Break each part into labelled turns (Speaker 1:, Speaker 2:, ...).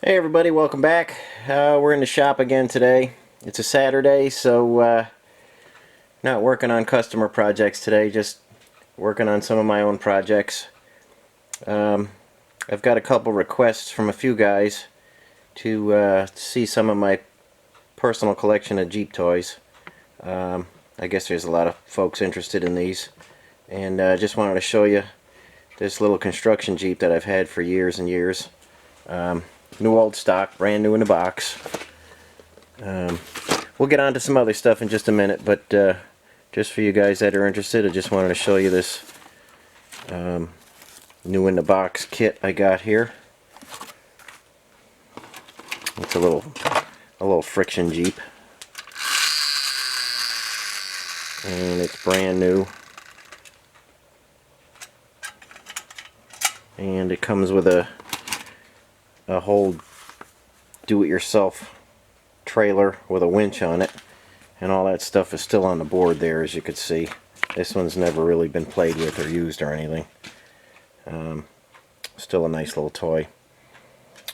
Speaker 1: Hey everybody, welcome back. We're in the shop again today. It's a Saturday, so not working on customer projects today, just working on some of my own projects. I've got a couple requests from a few guys to see some of my personal collection of Jeep toys. I guess there's a lot of folks interested in these, and I just wanted to show you this little construction Jeep that I've had for years and years. New old stock, brand new in the box. We'll get on to some other stuff in just a minute, but just for you guys that are interested, I just wanted to show you this new in the box kit I got here. It's a little friction Jeep, and it's brand new, and it comes with a whole do-it-yourself trailer with a winch on it, and all that stuff is still on the board there, as you could see. This one's never really been played with or used or anything. Still a nice little toy,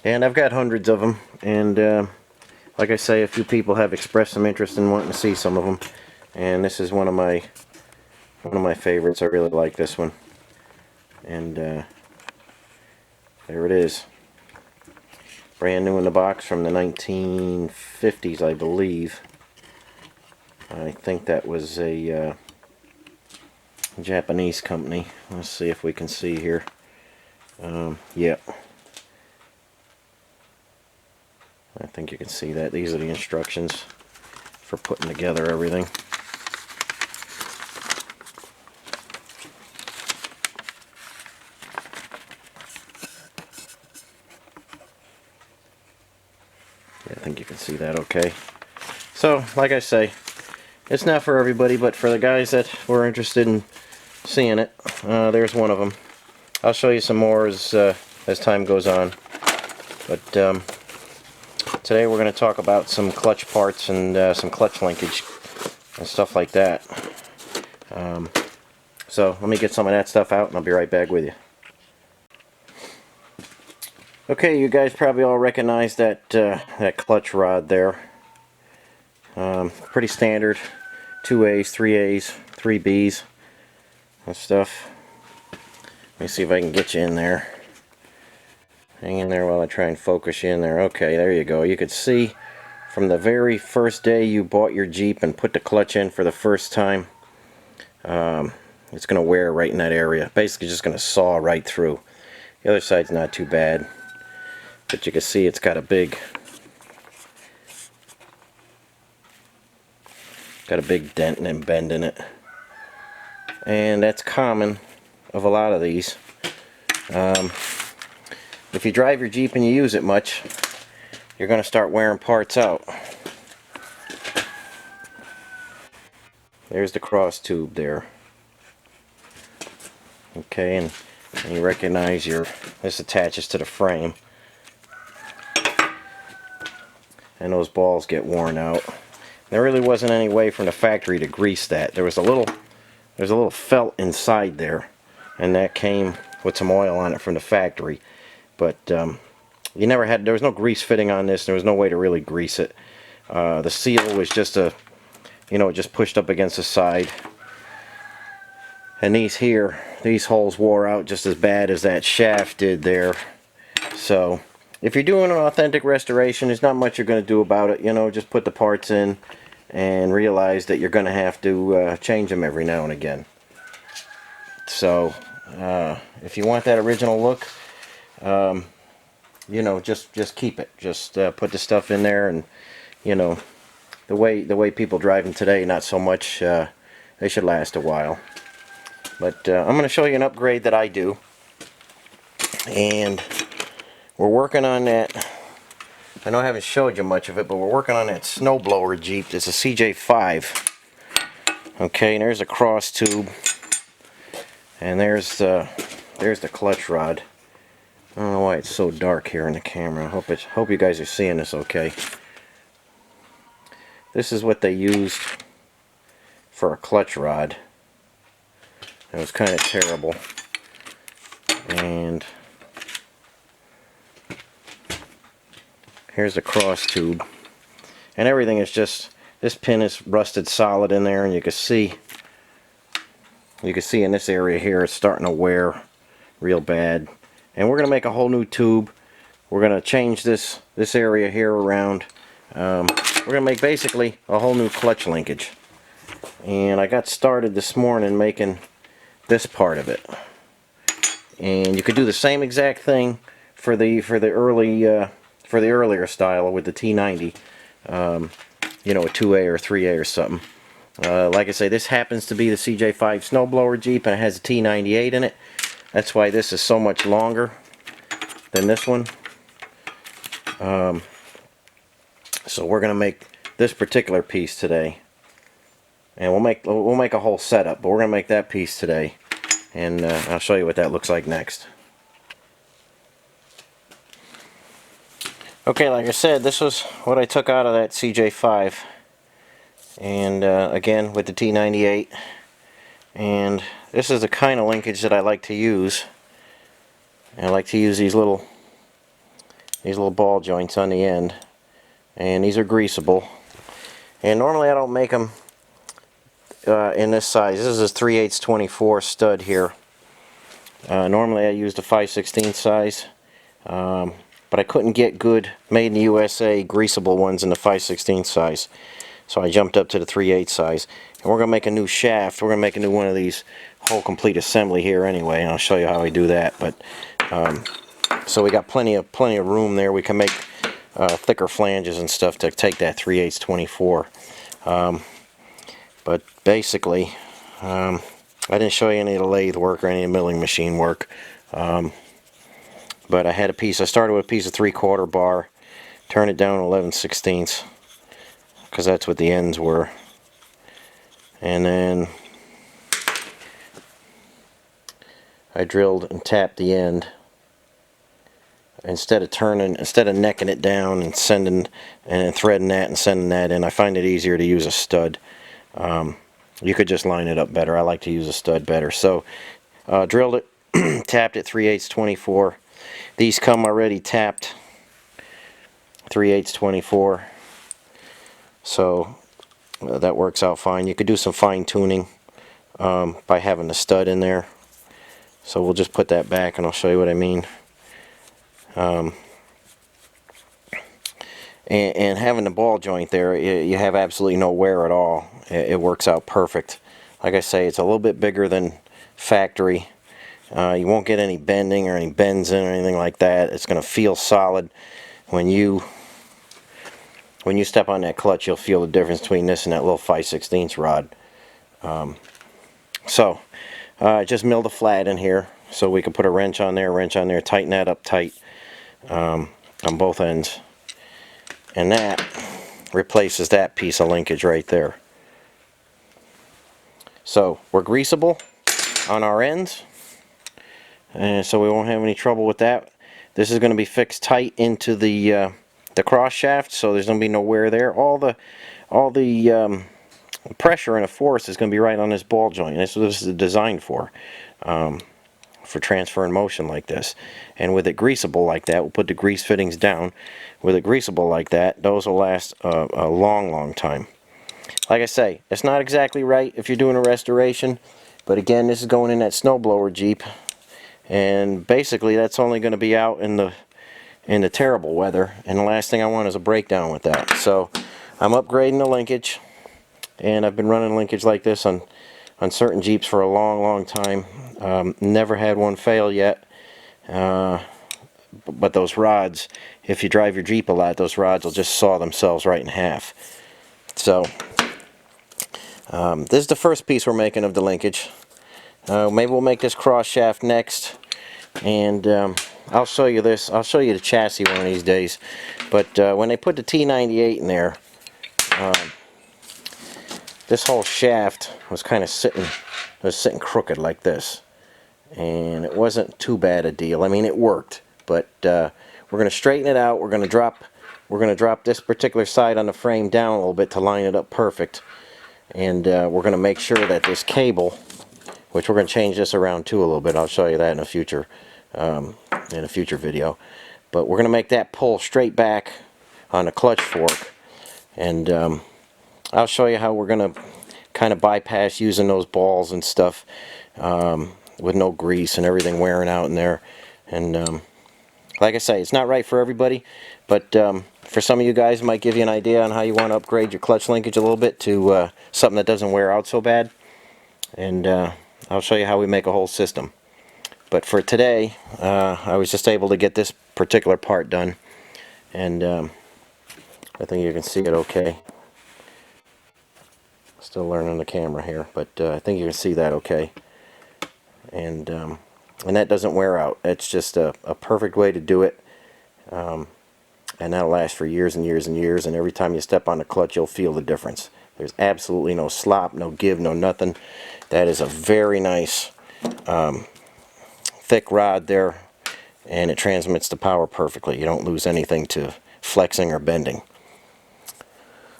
Speaker 1: and I've got hundreds of them, and like I say, a few people have expressed some interest in wanting to see some of them, and this is one of my favorites. I really like this one, and there it is. Brand new in the box, from the 1950s, I believe. I think that was a Japanese company. Let's see if we can see here. Yeah. I think you can see that. These are the instructions for putting together everything. I think you can see that okay. So, like I say, it's not for everybody, but for the guys that were interested in seeing it, there's one of them. I'll show you some more as time goes on. But today we're going to talk about some clutch parts and some clutch linkage and stuff like that. So let me get some of that stuff out and I'll be right back with you. Okay, you guys probably all recognize that that clutch rod there. Pretty standard, 2A's, 3A's, 3B's and stuff. Let me see if I can get you in there. Hang in there while I try and focus you in there. Okay, there you go. You could see from the very first day you bought your Jeep and put the clutch in for the first time, it's going to wear right in that area. Basically just going to saw right through. The other side's not too bad, but you can see it's got a big dent and bend in it, and that's common of a lot of these. If you drive your Jeep and you use it much, you're going to start wearing parts out. There's the cross tube there. Okay, and you recognize this attaches to the frame, and those balls get worn out. There really wasn't any way from the factory to grease that. There's a little felt inside there, and that came with some oil on it from the factory. But there was no grease fitting on this. There was no way to really grease it. The seal was just just pushed up against the side. And these holes wore out just as bad as that shaft did there. So if you're doing an authentic restoration, there's not much you're going to do about it. Just put the parts in and realize that you're going to have to change them every now and again. So if you want that original look, just keep it. Just put the stuff in there, and the way people drive them today, not so much. They should last a while. But I'm going to show you an upgrade that I do, and we're working on that. I know I haven't showed you much of it, but we're working on that snowblower Jeep. It's a CJ5. Okay, and there's a cross tube, and there's the clutch rod. I don't know why it's so dark here in the camera. I hope you guys are seeing this okay. This is what they used for a clutch rod. It was kind of terrible, and Here's the cross tube. And everything is just, this pin is rusted solid in there, and you can see in this area here it's starting to wear real bad. And we're going to make a whole new tube. We're going to change this area here around. We're going to make basically a whole new clutch linkage. And I got started this morning making this part of it. And you could do the same exact thing for the earlier style with the T90. You know, a 2A or 3A or something. Like I say, this happens to be the CJ5 snowblower Jeep, and it has a T98 in it. That's why this is so much longer than this one. So we're gonna make this particular piece today, and we'll make a whole setup, but we're gonna make that piece today, and I'll show you what that looks like next. Okay, like I said, this was what I took out of that CJ5, and again with the T98, and this is the kind of linkage that I like to use. I like to use these little ball joints on the end, and these are greasable. And normally I don't make them in this size. This is a 3/8 24 stud here. Normally I use the 5/16 size. But I couldn't get good made in the USA greasable ones in the 5/16 size, so I jumped up to the 3/8 size. And we're gonna make a new shaft. We're gonna make a new one of these whole complete assembly here anyway, and I'll show you how I do that. But so we got plenty of room there. We can make thicker flanges and stuff to take that 3/8 24. But basically, I didn't show you any of the lathe work or any of the milling machine work. But I had a piece. I started with a piece of 3/4 bar, turned it down to 11/16, because that's what the ends were. And then I drilled and tapped the end. Instead of necking it down and threading that and sending that in, I find it easier to use a stud. You could just line it up better. I like to use a stud better. So drilled it, tapped it 3/8 24. These come already tapped 3/8 24, so that works out fine. You could do some fine tuning by having the stud in there. So we'll just put that back and I'll show you what I mean. And having the ball joint there, you have absolutely no wear at all. It works out perfect. Like I say, it's a little bit bigger than factory. You won't get any bending or any bends in or anything like that. It's going to feel solid. When you step on that clutch, you'll feel the difference between this and that little 5/16 rod. So I just milled a flat in here so we can put a wrench on there, tighten that up tight on both ends. And that replaces that piece of linkage right there. So we're greasable on our ends, and so we won't have any trouble with that. This is going to be fixed tight into the cross shaft, so there's going to be no wear there. All the pressure and the force is going to be right on this ball joint. That's what this is designed for transfer and motion like this. And with it greasable like that, we'll put the grease fittings down. With it greasable like that, those will last a long time. Like I say, it's not exactly right if you're doing a restoration, but again, this is going in that snowblower Jeep, and basically that's only going to be out in the terrible weather, and the last thing I want is a breakdown with that. So I'm upgrading the linkage, and I've been running linkage like this on certain Jeeps for a long time. Never had one fail yet, but those rods, if you drive your Jeep a lot, those rods will just saw themselves right in half. So this is the first piece we're making of the linkage. Maybe we'll make this cross shaft next, and I'll show you this. I'll show you the chassis one of these days. But when they put the T98 in there, this whole shaft was kind of sitting crooked like this, and it wasn't too bad a deal. I mean, it worked, but we're going to straighten it out. We're going to drop this particular side on the frame down a little bit to line it up perfect, and we're going to make sure that this cable, which we're going to change this around too a little bit. I'll show you that in a future video. But we're going to make that pull straight back on the clutch fork. And I'll show you how we're going to kind of bypass using those balls and stuff with no grease and everything wearing out in there. And like I say, it's not right for everybody, but for some of you guys, it might give you an idea on how you want to upgrade your clutch linkage a little bit to something that doesn't wear out so bad. And I'll show you how we make a whole system. But for today, I was just able to get this particular part done, and I think you can see it okay. Still learning the camera here, but I think you can see that okay. And that doesn't wear out. It's just a perfect way to do it, and that'll last for years and years and years. And every time you step on the clutch, you'll feel the difference. There's absolutely no slop, no give, no nothing. That is a very nice thick rod there, and it transmits the power perfectly. You don't lose anything to flexing or bending.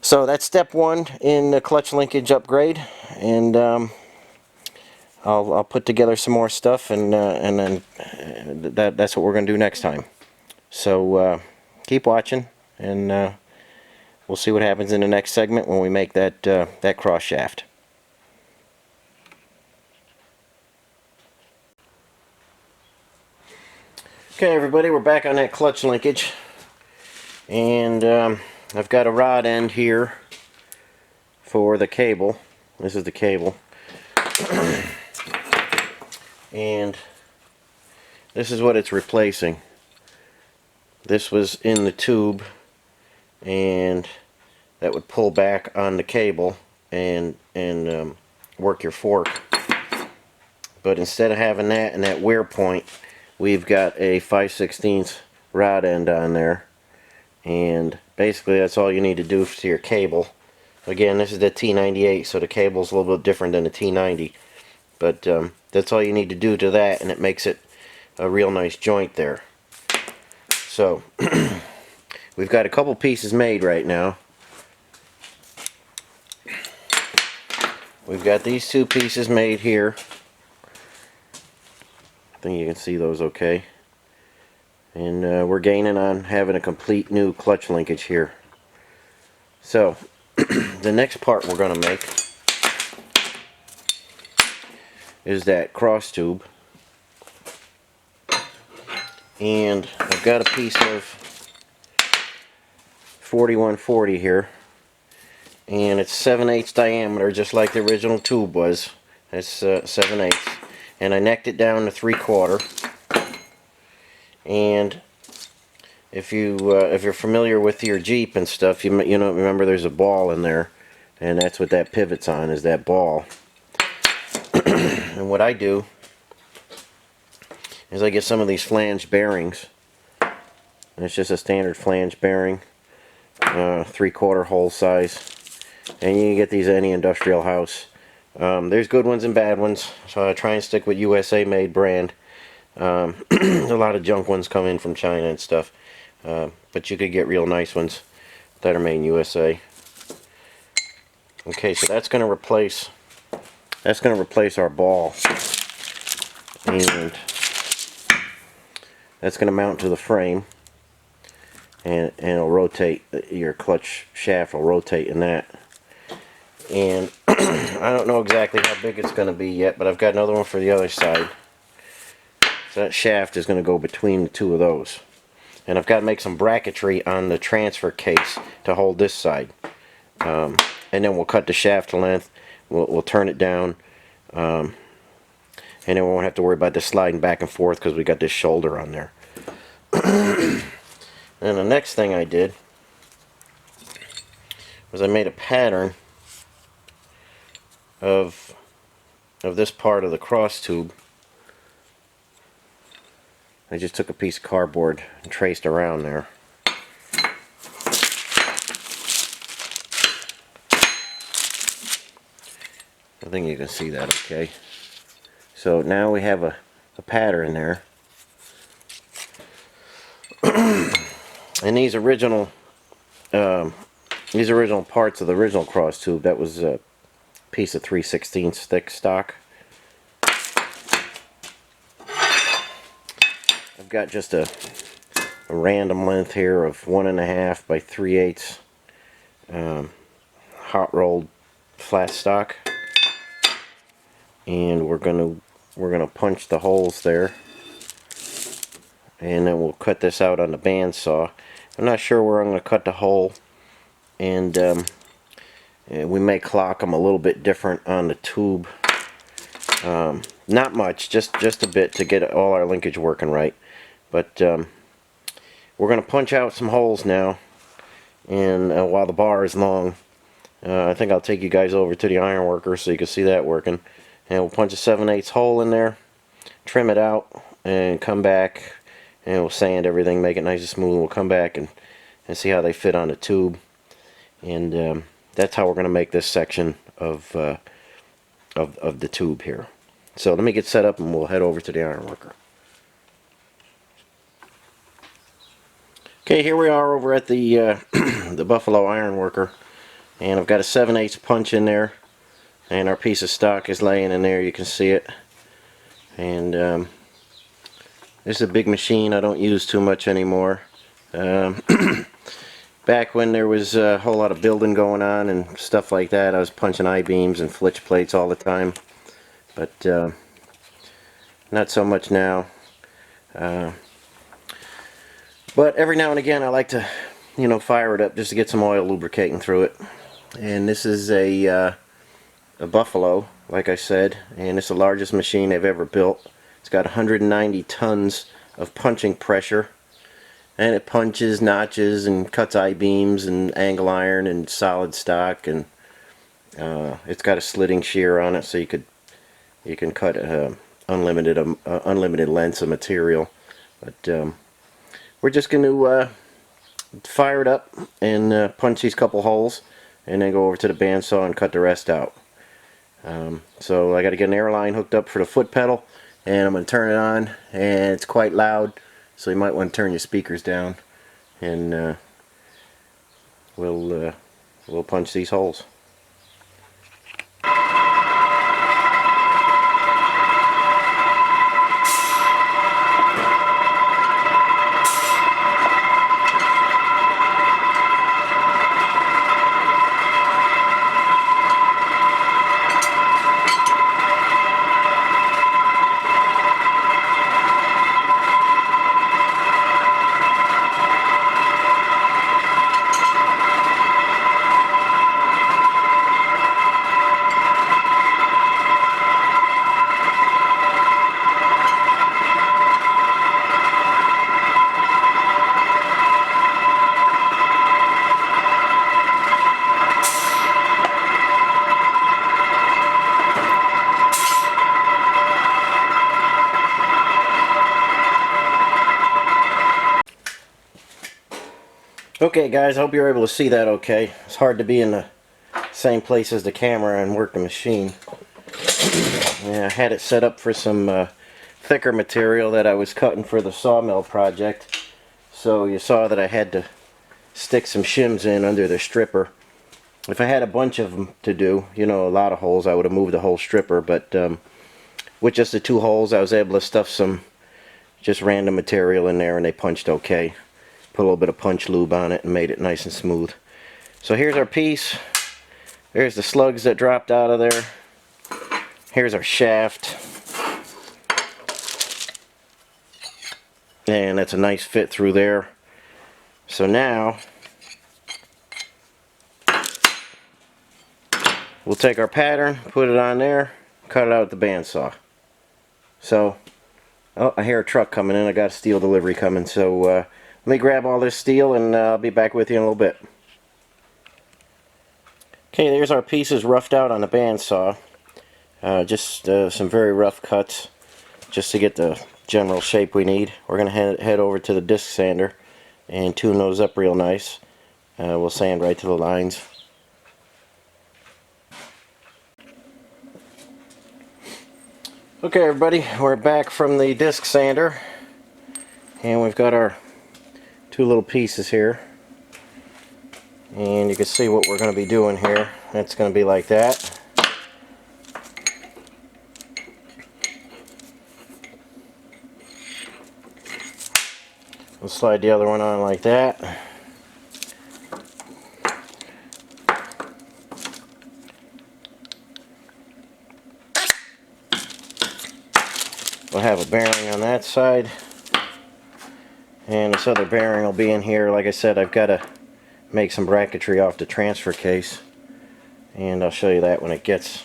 Speaker 1: So that's step one in the clutch linkage upgrade, and I'll put together some more stuff, and then that's what we're going to do next time. So keep watching, and we'll see what happens in the next segment when we make that cross shaft. Okay, everybody, we're back on that clutch linkage, and I've got a rod end here for the cable. This is the cable. And this is what it's replacing. This was in the tube, and that would pull back on the cable and work your fork. But instead of having that and that wear point, we've got a 5/16 rod end on there, and basically that's all you need to do to your cable. Again, this is the T98, so the cable's a little bit different than the T90, but that's all you need to do to that, and it makes it a real nice joint there. So we've got a couple pieces made right now. We've got these two pieces made here. I think you can see those okay. And we're gaining on having a complete new clutch linkage here. So the next part we're going to make is that cross tube. And I've got a piece of 4140 here, and it's 7/8 diameter, just like the original tube was. That's 7/8. And I necked it down to 3/4. And if you're familiar with your Jeep and stuff, you know, remember there's a ball in there, and that's what that pivot's on, is that ball. And what I do is I get some of these flange bearings. And it's just a standard flange bearing, 3/4 hole size, and you can get these at any industrial house. There's good ones and bad ones, so I try and stick with USA made brand. A lot of junk ones come in from China and stuff, but you could get real nice ones that are made in USA. Okay, so that's going to replace our ball, and that's going to mount to the frame, and it'll rotate. Your clutch shaft will rotate in that. And I don't know exactly how big it's going to be yet, but I've got another one for the other side. So that shaft is going to go between the two of those. And I've got to make some bracketry on the transfer case to hold this side. And then we'll cut the shaft to length. We'll turn it down. And then we won't have to worry about this sliding back and forth because we got this shoulder on there. And the next thing I did was I made a pattern of this part of the cross tube. I just took a piece of cardboard and traced around there. I think you can see that okay. So now we have a pattern there. And these original parts of the original cross tube, that was a piece of 3/16 thick stock. I've got just a a random length here of 1.5 by 3/8 hot rolled flat stock, and we're gonna punch the holes there, and then we'll cut this out on the bandsaw. I'm not sure where I'm going to cut the hole, and we may clock them a little bit different on the tube. Not much, just a bit to get all our linkage working right. But we're going to punch out some holes now, and while the bar is long, I think I'll take you guys over to the iron worker so you can see that working. And we'll punch a 7/8 hole in there, trim it out, and come back, and we'll sand everything, make it nice and smooth. We'll come back and see how they fit on the tube. And that's how we're going to make this section of the tube here. So let me get set up and we'll head over to the iron worker. Okay, here we are over at the the Buffalo iron worker, and I've got a 7/8 punch in there, and our piece of stock is laying in there. You can see it. And this is a big machine I don't use too much anymore. Back when there was a whole lot of building going on and stuff like that, I was punching I-beams and flitch plates all the time. But not so much now. But every now and again I like to, fire it up just to get some oil lubricating through it. And this is a Buffalo, like I said, and it's the largest machine they've ever built. It's got 190 tons of punching pressure, and it punches notches and cuts I-beams and angle iron and solid stock, and it's got a slitting shear on it, so you can cut unlimited lengths of material. But we're just going to fire it up and punch these couple holes, and then go over to the bandsaw and cut the rest out. So I got to get an airline hooked up for the foot pedal, and I'm going to turn it on, and it's quite loud, so you might want to turn your speakers down, and we'll punch these holes. Okay guys, I hope you're able to see that okay. It's hard to be in the same place as the camera and work the machine. Yeah, I had it set up for some thicker material that I was cutting for the sawmill project. So you saw that I had to stick some shims in under the stripper. If I had a bunch of them to do, a lot of holes, I would have moved the whole stripper. But with just the 2 holes, I was able to stuff some just random material in there, and they punched okay. Put a little bit of punch lube on it and made it nice and smooth. So here's our piece. There's the slugs that dropped out of there. Here's our shaft. And that's a nice fit through there. So now we'll take our pattern, put it on there, cut it out with the bandsaw. So, oh, I hear a truck coming in. I got a steel delivery coming. So let me grab all this steel, and I'll be back with you in a little bit. Okay, there's our pieces roughed out on the bandsaw. Just some very rough cuts, just to get the general shape we need. We're going to head over to the disc sander and tune those up real nice. We'll sand right to the lines. Okay everybody, we're back from the disc sander, and we've got our 2 little pieces here, and you can see what we're going to be doing here. It's going to be like that. We'll slide the other one on like that. We'll have a bearing on that side. And this other bearing will be in here. Like I said, I've got to make some bracketry off the transfer case. And I'll show you that when it gets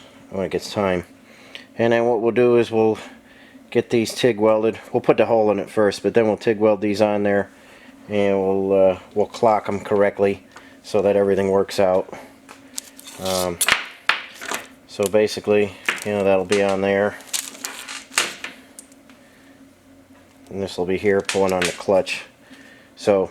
Speaker 1: time. And then what we'll do is we'll get these TIG welded. We'll put the hole in it first, but then we'll TIG weld these on there, and we'll clock them correctly so that everything works out. So basically, you know, that'll be on there, and this will be here pulling on the clutch. So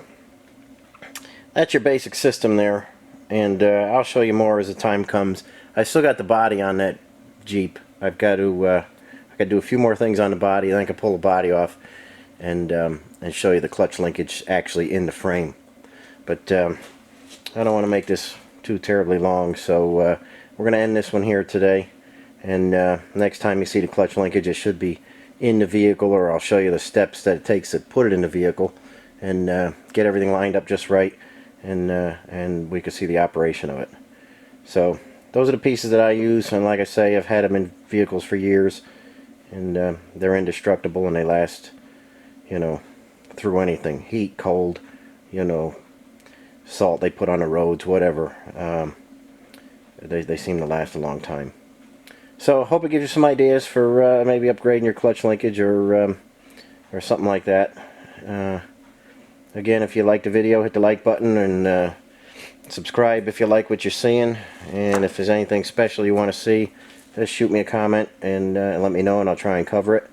Speaker 1: that's your basic system there, and I'll show you more as the time comes. I still got the body on that Jeep. I've got to do a few more things on the body, then I can pull the body off and show you the clutch linkage actually in the frame. But I don't want to make this too terribly long, so we're going to end this one here today. And next time you see the clutch linkage, it should be in the vehicle, or I'll show you the steps that it takes to put it in the vehicle and get everything lined up just right, and we can see the operation of it. So those are the pieces that I use, and like I say, I've had them in vehicles for years, and they're indestructible, and they last, you know, through anything, heat, cold, you know, salt they put on the roads, whatever. They seem to last a long time. So hope it gives you some ideas for maybe upgrading your clutch linkage or something like that. Again, if you like the video, hit the like button, and subscribe if you like what you're seeing. And if there's anything special you want to see, just shoot me a comment and let me know, and I'll try and cover it.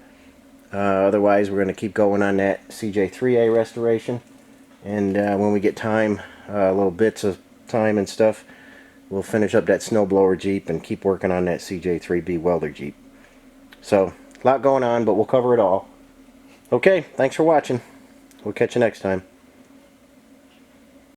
Speaker 1: Otherwise, we're going to keep going on that CJ3A restoration, and when we get time, little bits of time and stuff, we'll finish up that snowblower Jeep and keep working on that CJ3B welder Jeep. So, a lot going on, but we'll cover it all. Okay, thanks for watching. We'll catch you next time.